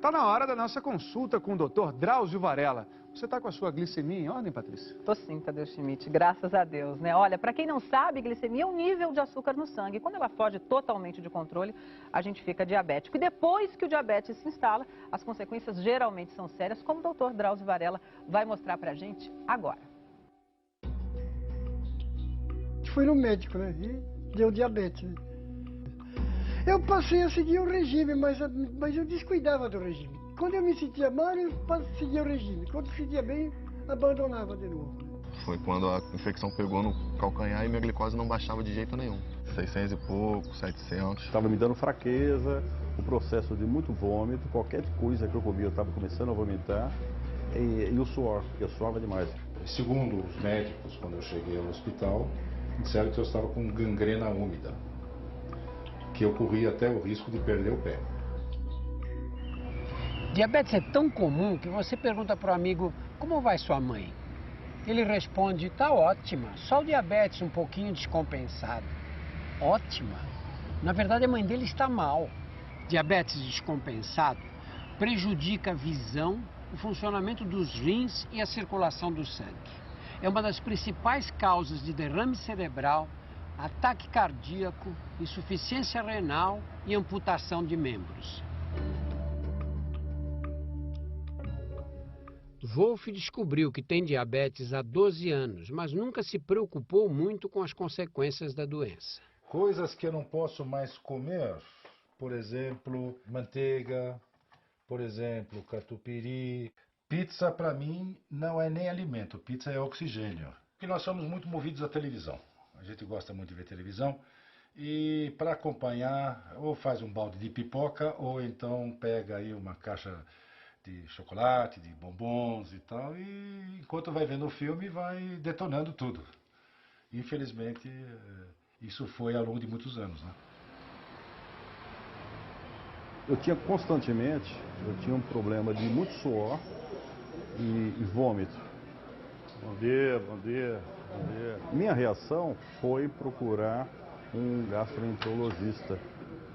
Está na hora da nossa consulta com o Dr. Drauzio Varella. Você está com a sua glicemia em ordem, Patrícia? Tô sim, Tadeu Schmidt, graças a Deus, né? Olha, para quem não sabe, glicemia é o nível de açúcar no sangue. Quando ela foge totalmente de controle, a gente fica diabético. E depois que o diabetes se instala, as consequências geralmente são sérias, como o Dr. Drauzio Varella vai mostrar pra gente agora. Fui no médico, né? E deu diabetes, né? Eu passei a seguir o regime, mas eu descuidava do regime. Quando eu me sentia mal, eu seguia o regime. Quando me sentia bem, abandonava de novo. Foi quando a infecção pegou no calcanhar e minha glicose não baixava de jeito nenhum. 600 e pouco, 700. Estava me dando fraqueza, o processo de muito vômito, qualquer coisa que eu comia eu estava começando a vomitar. E o suor, porque eu suava demais. Segundo os médicos, quando eu cheguei ao hospital, disseram que eu estava com gangrena úmida, que eu corria até o risco de perder o pé. Diabetes é tão comum que você pergunta para o amigo, como vai sua mãe? Ele responde, tá ótima, só o diabetes um pouquinho descompensado. Ótima? Na verdade a mãe dele está mal. Diabetes descompensado prejudica a visão, o funcionamento dos rins e a circulação do sangue. É uma das principais causas de derrame cerebral, ataque cardíaco, insuficiência renal e amputação de membros. Wolff descobriu que tem diabetes há 12 anos, mas nunca se preocupou muito com as consequências da doença. Coisas que eu não posso mais comer, por exemplo, manteiga, por exemplo, catupiry. Pizza para mim não é nem alimento, pizza é oxigênio. Porque nós somos muito movidos à televisão. A gente gosta muito de ver televisão e para acompanhar ou faz um balde de pipoca ou então pega aí uma caixa de chocolate, de bombons e tal, e enquanto vai vendo o filme vai detonando tudo. Infelizmente, isso foi ao longo de muitos anos, né? Eu tinha constantemente, um problema de muito suor e vômito. Bom dia, bom dia, bom dia. Minha reação foi procurar um gastroenterologista,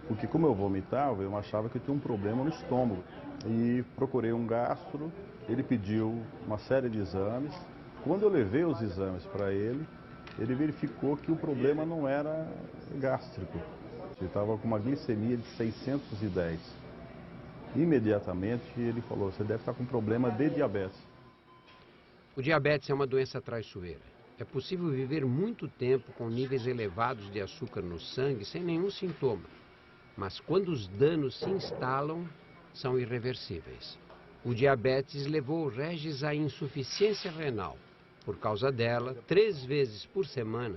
porque como eu vomitava, eu achava que eu tinha um problema no estômago. E procurei um gastro, ele pediu uma série de exames. Quando eu levei os exames para ele, ele verificou que o problema não era gástrico. Ele estava com uma glicemia de 610. Imediatamente ele falou, você deve estar com problema de diabetes. O diabetes é uma doença traiçoeira. É possível viver muito tempo com níveis elevados de açúcar no sangue sem nenhum sintoma. Mas quando os danos se instalam, são irreversíveis. O diabetes levou o Regis à insuficiência renal. Por causa dela, 3 vezes por semana,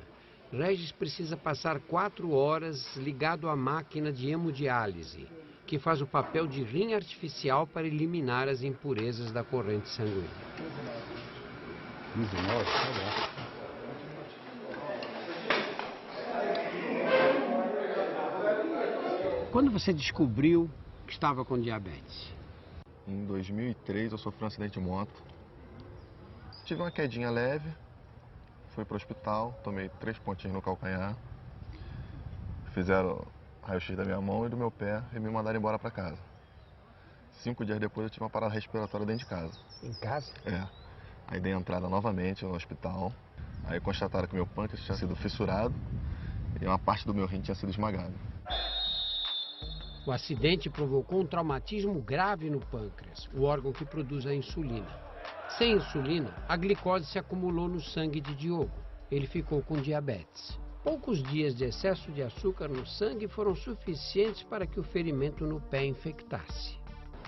Regis precisa passar 4 horas ligado à máquina de hemodiálise, que faz o papel de rim artificial para eliminar as impurezas da corrente sanguínea. 19, tá bom. Quando você descobriu que estava com diabetes? Em 2003 eu sofri um acidente de moto. Tive uma quedinha leve, fui para o hospital, tomei 3 pontinhos no calcanhar. Fizeram raio-x da minha mão e do meu pé e me mandaram embora para casa. 5 dias depois eu tive uma parada respiratória dentro de casa. Em casa? É. Aí dei entrada novamente no hospital. Aí constataram que meu pâncreas tinha sido fissurado e uma parte do meu rim tinha sido esmagado. O acidente provocou um traumatismo grave no pâncreas, o órgão que produz a insulina. Sem insulina, a glicose se acumulou no sangue de Diogo. Ele ficou com diabetes. Poucos dias de excesso de açúcar no sangue foram suficientes para que o ferimento no pé infectasse.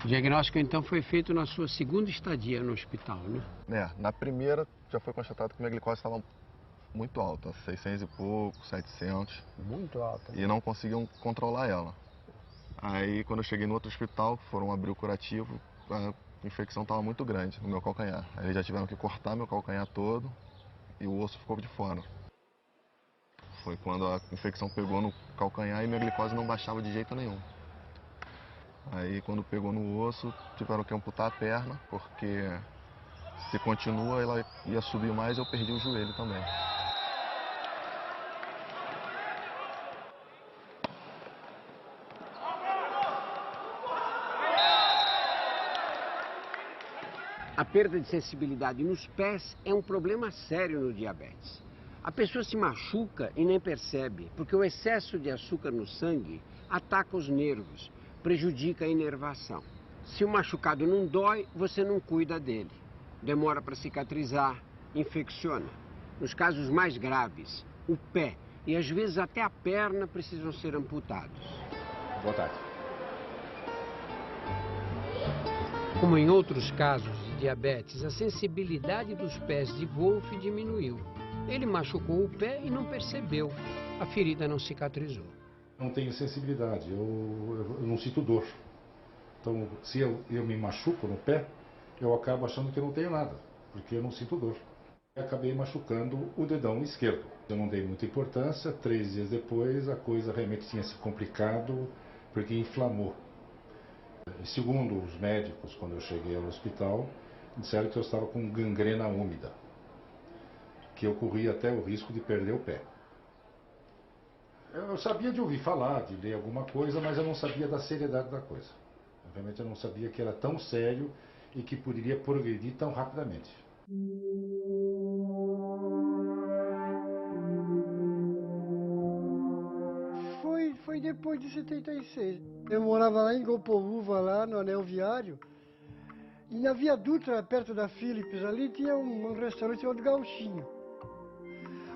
O diagnóstico então foi feito na sua segunda estadia no hospital, né? Na primeira já foi constatado que minha glicose estava muito alta, 600 e pouco, 700. Muito alta. E não conseguiam controlar ela. Aí quando eu cheguei no outro hospital, foram abrir o curativo, a infecção estava muito grande no meu calcanhar. Aí eles já tiveram que cortar meu calcanhar todo e o osso ficou de fora. Foi quando a infecção pegou no calcanhar e minha glicose não baixava de jeito nenhum. Aí quando pegou no osso, tiveram que amputar a perna, porque se continua ela ia subir mais e eu perdi o joelho também. A perda de sensibilidade nos pés é um problema sério no diabetes. A pessoa se machuca e nem percebe, porque o excesso de açúcar no sangue ataca os nervos, prejudica a inervação. Se o machucado não dói, você não cuida dele. Demora para cicatrizar, infecciona. Nos casos mais graves, o pé e às vezes até a perna precisam ser amputados. Boa tarde. Como em outros casos de diabetes, a sensibilidade dos pés de Wolf diminuiu. Ele machucou o pé e não percebeu. A ferida não cicatrizou. Não tenho sensibilidade, eu não sinto dor. Então, se eu me machuco no pé, eu acabo achando que eu não tenho nada, porque eu não sinto dor. Eu acabei machucando o dedão esquerdo. Eu não dei muita importância, 3 dias depois a coisa realmente tinha se complicado, porque inflamou. Segundo os médicos, quando eu cheguei ao hospital, disseram que eu estava com gangrena úmida, que eu corria até o risco de perder o pé. Eu sabia de ouvir falar, de ler alguma coisa, mas eu não sabia da seriedade da coisa. Obviamente eu não sabia que era tão sério e que poderia progredir tão rapidamente. Foi depois de 76. Eu morava lá em Gopoúva, lá no Anel Viário. E na Via Dutra, perto da Philips, ali tinha um restaurante chamado Gauchinho.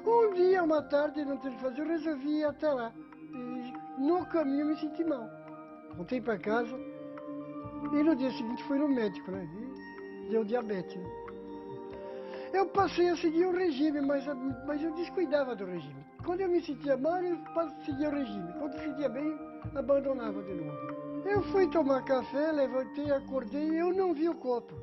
Um dia, uma tarde, não tinha o que fazer, eu resolvi ir até lá. E no caminho eu me senti mal. Voltei para casa e no dia seguinte fui no médico, né? E deu diabetes. Né? Eu passei a seguir o regime, mas eu descuidava do regime. Quando eu me sentia mal, eu seguia o regime. Quando eu sentia bem, abandonava de novo. Eu fui tomar café, levantei, acordei e eu não vi o copo.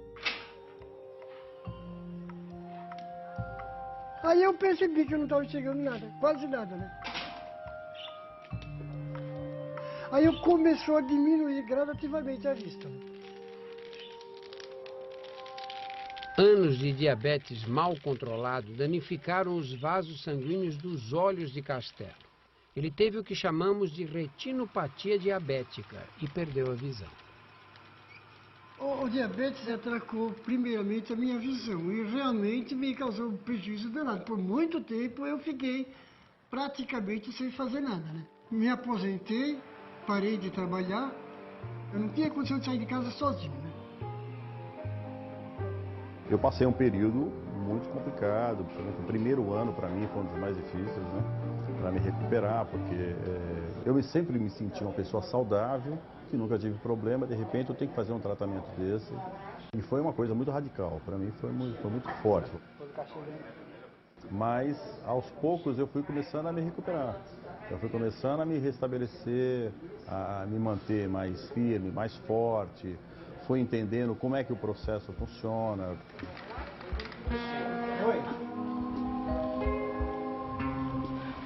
Aí eu percebi que eu não estava enxergando nada, quase nada, né? Aí eu começou a diminuir gradativamente a vista. Né? Anos de diabetes mal controlado danificaram os vasos sanguíneos dos olhos de Castelo. Ele teve o que chamamos de retinopatia diabética e perdeu a visão. O diabetes atracou primeiramente a minha visão e realmente me causou um prejuízo danado. Por muito tempo eu fiquei praticamente sem fazer nada, né? Me aposentei, parei de trabalhar, eu não tinha condição de sair de casa sozinho, né? Eu passei um período muito complicado, o primeiro ano para mim foi um dos mais difíceis, né? Para me recuperar, porque eu sempre me senti uma pessoa saudável, que nunca tive problema, de repente eu tenho que fazer um tratamento desse. E foi uma coisa muito radical, para mim foi muito forte. Mas aos poucos eu fui começando a me recuperar. Eu fui começando a me restabelecer, a me manter mais firme, mais forte. Fui entendendo como é que o processo funciona.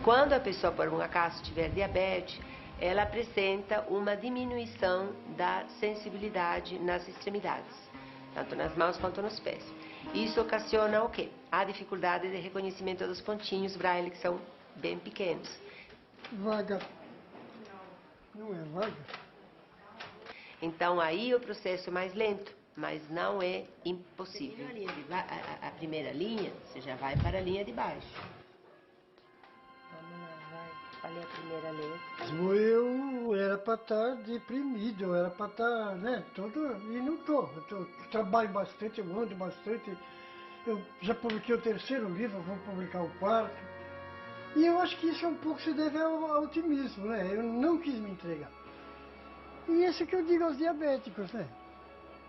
Quando a pessoa, por um acaso, tiver diabetes, ela apresenta uma diminuição da sensibilidade nas extremidades, tanto nas mãos quanto nos pés. Isso ocasiona o quê? A dificuldade de reconhecimento dos pontinhos braille, que são bem pequenos. Vaga. Não é vaga? Então, aí o processo é mais lento, mas não é impossível. A primeira linha, você já vai para a linha de baixo. Vamos lá, vai. Falei a primeira letra. Eu era para estar deprimido, eu era para estar, né, todo... E não estou. Eu trabalho bastante, eu ando bastante. Eu já publiquei o 3º livro, vou publicar o 4º. E eu acho que isso um pouco se deve ao otimismo, né? Eu não quis me entregar. E isso que eu digo aos diabéticos, né?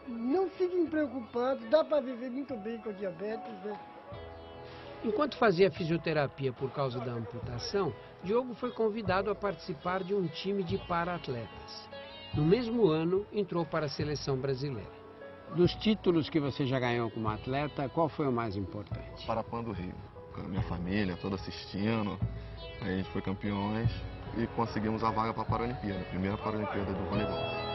Não fiquem preocupados, dá para viver muito bem com diabetes, né? Enquanto fazia fisioterapia por causa da amputação, Diogo foi convidado a participar de um time de para-atletas. No mesmo ano, entrou para a seleção brasileira. Dos títulos que você já ganhou como atleta, qual foi o mais importante? Parapan do Rio, com a minha família toda assistindo, aí a gente foi campeões e conseguimos a vaga para a Paralimpíada, a primeira Paralimpíada do voleibol.